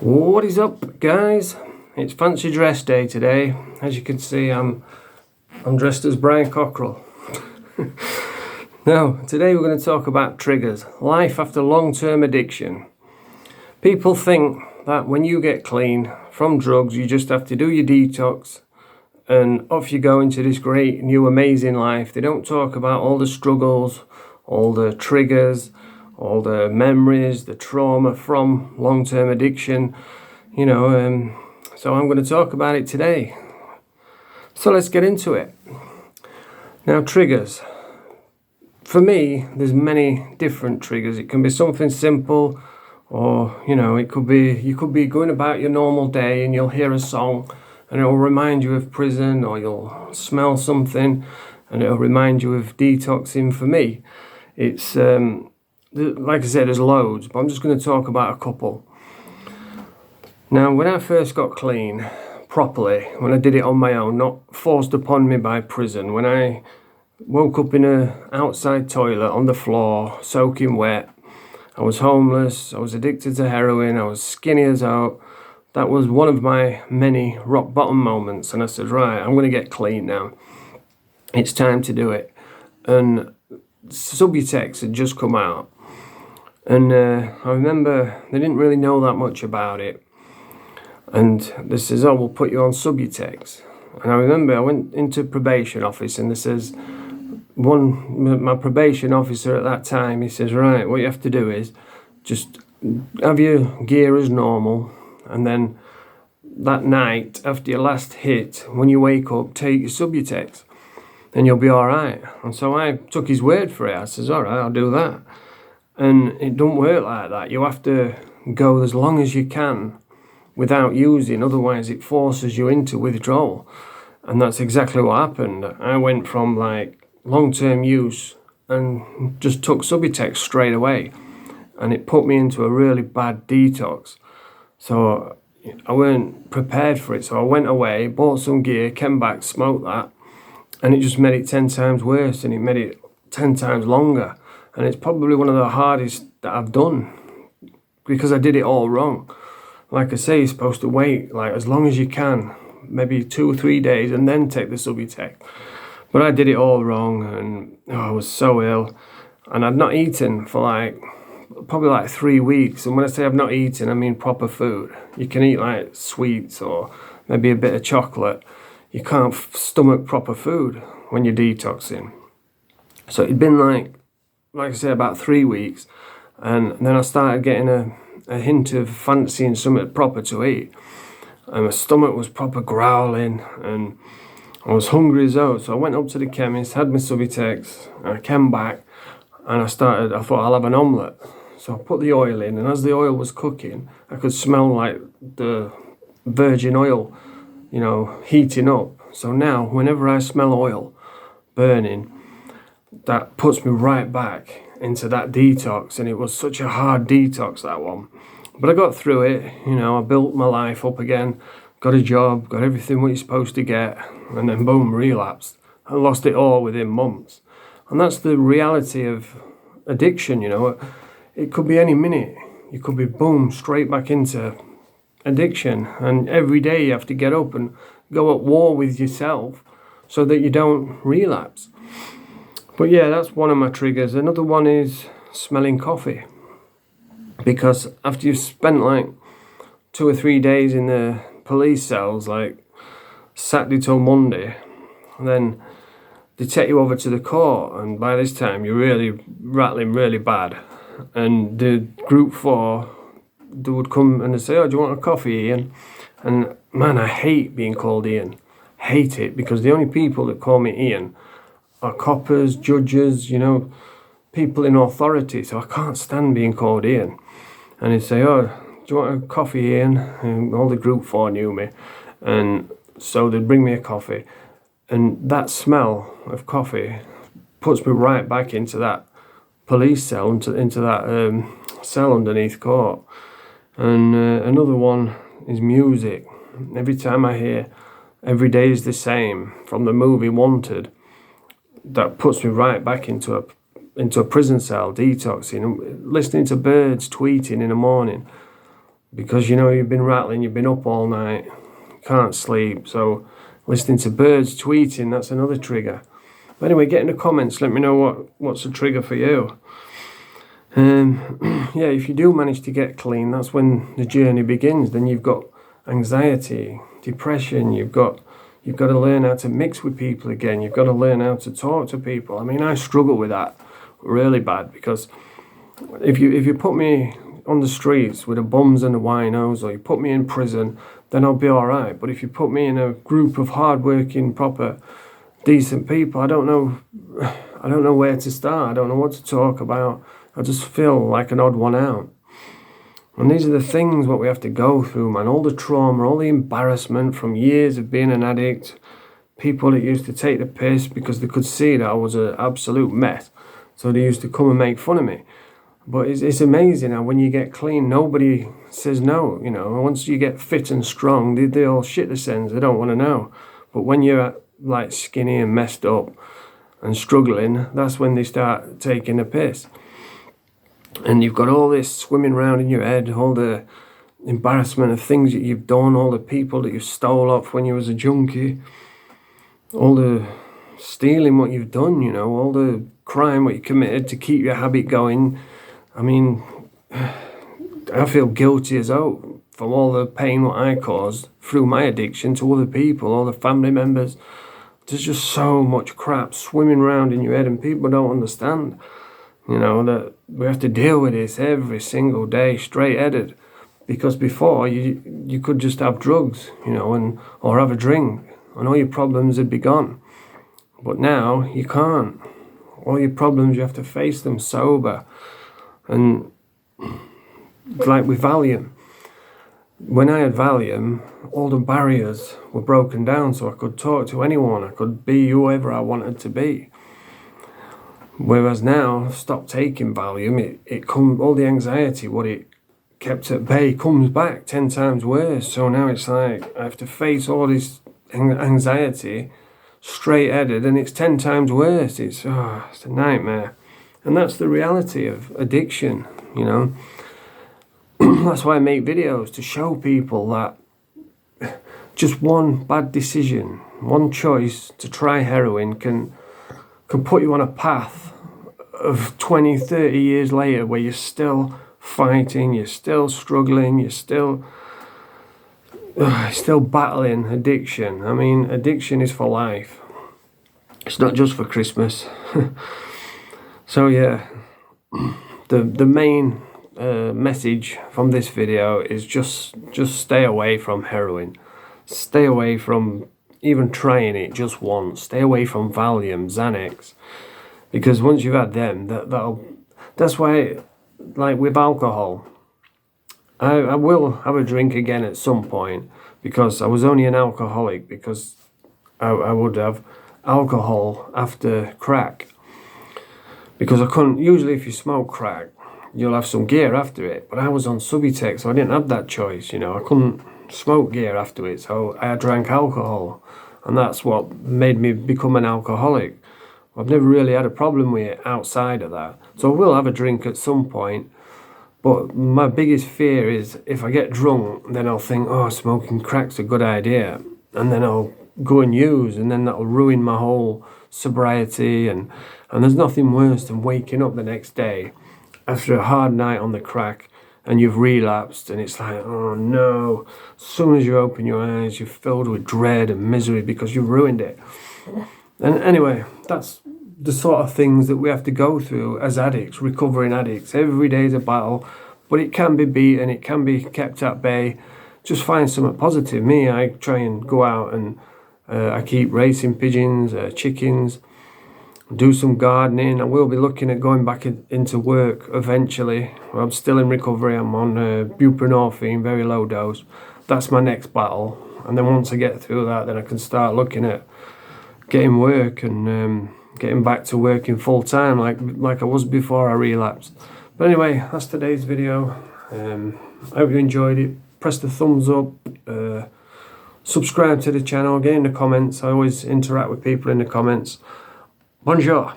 What is up, guys? It's fancy dress day today. As you can see, I'm dressed as Brian Cockrell. Now, today we're going to talk about triggers, life after long-term addiction. People think that when you get clean from drugs, you just have to do your detox and off you go into this great new amazing life. They don't talk about all the struggles, all the triggers, all the memories, the trauma from long-term addiction, so I'm going to talk about it today. So let's get into it. Now, triggers. For me, there's many different triggers. It can be something simple, or, it could be, you could be going about your normal day and you'll hear a song and it'll remind you of prison, or you'll smell something and it'll remind you of detoxing. For me, it's, like I said, there's loads, but I'm just going to talk about a couple. Now, when I first got clean properly, when I did it on my own, not forced upon me by prison, when I woke up in an outside toilet on the floor, soaking wet, I was homeless, I was addicted to heroin, I was skinny as out. That was one of my many rock bottom moments, and I said, right, I'm going to get clean now. It's time to do it. And Subutex had just come out. And I remember they didn't really know that much about it. And they says, oh, we'll put you on Subutex. And I remember I went into probation office and they says, my probation officer at that time, he says, right, what you have to do is just have your gear as normal. And then that night, after your last hit, when you wake up, take your Subutex and you'll be all right. And so I took his word for it. I says, all right, I'll do that. And it don't work like that. You have to go as long as you can without using, otherwise it forces you into withdrawal. And that's exactly what happened. I went from like long-term use and just took Subutex straight away, and it put me into a really bad detox. So I weren't prepared for it. So I went away, bought some gear, came back, smoked that, and it just made it 10 times worse, and it made it 10 times longer. And it's probably one of the hardest that I've done because I did it all wrong. Like I say, you're supposed to wait like as long as you can, maybe 2 or 3 days, and then take the Subutex. But I did it all wrong, and I was so ill. And I'd not eaten for probably 3 weeks. And when I say I've not eaten, I mean proper food. You can eat like sweets or maybe a bit of chocolate. You can't stomach proper food when you're detoxing. So it'd been like I say, about 3 weeks, and then I started getting a hint of fancying something proper to eat, and my stomach was proper growling, and I was hungry as hell. So I went up to the chemist, had my Subutex, and I came back, and I thought I'll have an omelette. So I put the oil in, and as the oil was cooking, I could smell like the virgin oil, heating up. So now, whenever I smell oil burning, that puts me right back into that detox. And it was such a hard detox, that one. But I got through it. I built my life up again, got a job, got everything what you're supposed to get, and then boom, relapsed. I lost it all within months. And that's the reality of addiction. It could be any minute. You could be boom, straight back into addiction. And every day you have to get up and go at war with yourself so that you don't relapse. But yeah, that's one of my triggers. Another one is smelling coffee. Because after you've spent 2 or 3 days in the police cells, Saturday till Monday, then they take you over to the court, and by this time you're really rattling really bad. And the group 4, they would come and they say, oh, do you want a coffee, Ian? And man, I hate being called Ian. Hate it, because the only people that call me Ian are coppers, judges, people in authority. So I can't stand being called Ian. And he'd say, oh, do you want a coffee, Ian? And all the group 4 knew me. And so they'd bring me a coffee. And that smell of coffee puts me right back into that police cell, into that cell underneath court. And another one is music. Every time I hear Every Day Is the Same from the movie Wanted, that puts me right back into a prison cell, detoxing, listening to birds tweeting in the morning. because you know you've been rattling, you've been up all night, can't sleep. So listening to birds tweeting, that's another trigger. But anyway, get in the comments, let me know what's a trigger for you. Yeah, if you do manage to get clean, that's when the journey begins. Then you've got anxiety, depression, you've got to learn how to mix with people again, you've got to learn how to talk to people. I mean, I struggle with that really bad, because if you put me on the streets with the bums and the winos, or you put me in prison, then I'll be all right. But if you put me in a group of hard-working, proper, decent people, I don't know where to start. I don't know what to talk about. I just feel like an odd one out. And these are the things what we have to go through, man. All the trauma, all the embarrassment from years of being an addict, people that used to take the piss because they could see that I was an absolute mess. So they used to come and make fun of me. But it's amazing how when you get clean, nobody says no, you know. Once you get fit and strong, they all shit the sense, they don't want to know. But when you're like skinny and messed up and struggling, that's when they start taking the piss. And you've got all this swimming around in your head, all the embarrassment of things that you've done, all the people that you stole off when you was a junkie, all the stealing what you've done, you know, all the crime what you committed to keep your habit going. I mean, I feel guilty as hell from all the pain what I caused through my addiction to other people, all the family members. There's just so much crap swimming around in your head, and people don't understand, you know, that we have to deal with this every single day, straight-headed. Because before, you could just have drugs, you know, or have a drink, and all your problems would be gone. But now, you can't. All your problems, you have to face them sober. And like with Valium, when I had Valium, all the barriers were broken down, so I could talk to anyone, I could be whoever I wanted to be. Whereas now, I've stopped taking Valium, all the anxiety, what it kept at bay, comes back 10 times worse. So now it's like I have to face all this anxiety straight-headed, and it's 10 times worse. It's a nightmare. And that's the reality of addiction, you know. That's why I make videos, to show people that just one bad decision, one choice to try heroin can put you on a path of 20, 30 years later where you're still fighting, you're still struggling, you're still battling addiction. I mean, addiction is for life. It's not just for Christmas. So yeah, the main message from this video is just stay away from heroin. Stay away from even trying it just once. Stay away from Valium, Xanax, because once you've had them, that's why, like with alcohol, I will have a drink again at some point, because I was only an alcoholic because I would have alcohol after crack. Because I couldn't, usually if you smoke crack, you'll have some gear after it. But I was on Subutex, so I didn't have that choice, you know. I couldn't smoke gear after it, so I drank alcohol. And that's what made me become an alcoholic. I've never really had a problem with it outside of that. So I will have a drink at some point. But my biggest fear is if I get drunk, then I'll think, oh, smoking crack's a good idea. And then I'll go and use, and then that'll ruin my whole sobriety. And there's nothing worse than waking up the next day after a hard night on the crack and you've relapsed, and it's like, oh no. As soon as you open your eyes, you're filled with dread and misery because you've ruined it. And anyway, that's the sort of things that we have to go through as addicts, recovering addicts. Every day is a battle, but it can be beaten, it can be kept at bay. Just find something positive. Me, I try and go out and I keep racing pigeons, chickens, do some gardening. I will be looking at going back into work eventually. I'm still in recovery. I'm on buprenorphine, very low dose. That's my next battle. And then once I get through that, then I can start looking at getting work and getting back to working full time like I was before I relapsed. But anyway, that's today's video. I hope you enjoyed it. Press the thumbs up. Subscribe to the channel. Get in the comments. I always interact with people in the comments. Bonjour.